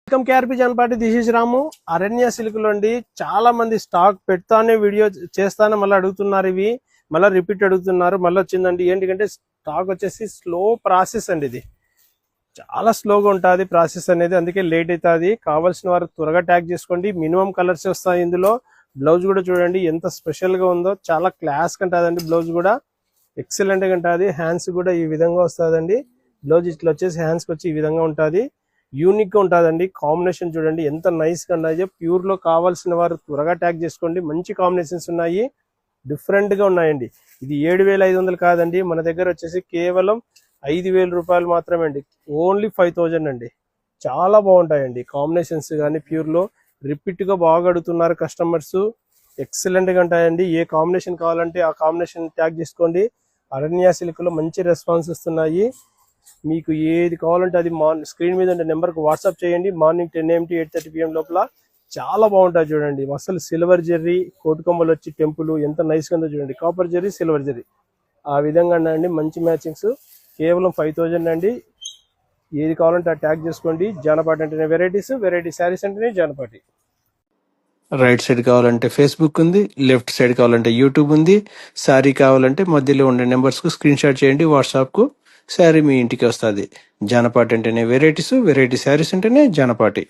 Welcome KRP Janapati, this is రాము. అరణ్య సిల్క్లో అండి చాలా మంది స్టాక్ పెడతానే వీడియో చేస్తానే మళ్ళీ అడుగుతున్నారు, ఇవి మళ్ళీ రిపీట్ అడుగుతున్నారు. మళ్ళీ వచ్చిందండి ఏంటంటే స్టాక్ వచ్చేసి స్లో ప్రాసెస్ అండి, ఇది చాలా స్లోగా ఉంటుంది ప్రాసెస్ అనేది, అందుకే లేట్ అవుతుంది. కావాల్సిన వారు త్వరగా ట్యాగ్ చేసుకోండి. మినిమం కలర్స్ వస్తాయి ఇందులో. బ్లౌజ్ కూడా చూడండి ఎంత స్పెషల్ గా ఉందో, చాలా క్లాస్ కంటుందండి. బ్లౌజ్ కూడా ఎక్సలెంట్ గా ఉంటుంది. హ్యాండ్స్ కూడా ఈ విధంగా వస్తుందండి. బ్లౌజ్ ఇట్లా వచ్చేసి హ్యాండ్స్ వచ్చి ఈ విధంగా ఉంటుంది. యూనిక్ గా ఉంటుందండి. కాంబినేషన్ చూడండి ఎంత నైస్ గా ఉన్నాయో. ప్యూర్ లో కావాల్సిన వారు త్వరగా ట్యాగ్ చేసుకోండి. మంచి కాంబినేషన్స్ ఉన్నాయి, డిఫరెంట్ గా ఉన్నాయండి. ఇది 7,500 కాదండి, మన దగ్గర వచ్చేసి కేవలం 5,000 రూపాయలు మాత్రమే అండి. ఓన్లీ 5,000 అండి. చాలా బాగుంటాయండి కాంబినేషన్స్ కానీ ప్యూర్ లో. రిపీట్ గా బాగా అడుగుతున్నారు కస్టమర్స్. ఎక్సలెంట్ గా ఉంటాయండి. ఏ కాంబినేషన్ కావాలంటే ఆ కాంబినేషన్ ట్యాగ్ చేసుకోండి. అరణ్య సిల్క్ లో మంచి రెస్పాన్స్ వస్తున్నాయి. మీకు ఏది కావాలంటే అది స్క్రీన్ మీద ఉండే నెంబర్కి వాట్సాప్ చేయండి. మార్నింగ్ 10 AM to 8:30 PM లోపల. చాలా బాగుంటుంది చూడండి. అసలు సిల్వర్ జెర్రీ కోటికొమ్మలు వచ్చి టెంపుల్ ఎంత నైస్ గా ఉందో చూడండి. కాపర్ జెర్రీ, సిల్వర్ జెర్రీ ఆ విధంగా అండి. మంచి మ్యాచింగ్స్. కేవలం 5,000 అండి. ఏది కావాలంటే ఆ ట్యాగ్ చేసుకోండి. జానపాటి అంటేనే వెరైటీస్, వెరైటీ శారీస్ అంటేనే జానపాటి. రైట్ సైడ్ కావాలంటే ఫేస్బుక్ ఉంది, లెఫ్ట్ సైడ్ కావాలంటే యూట్యూబ్ ఉంది. శారీ కావాలంటే మధ్యలో ఉండే నెంబర్స్కు స్క్రీన్ షాట్ చేయండి వాట్సాప్కు. శారీ మీ ఇంటికి వస్తుంది. జానపాటి అంటేనే వెరైటీస్, వెరైటీ శారీస్ అంటేనే జానపాటి.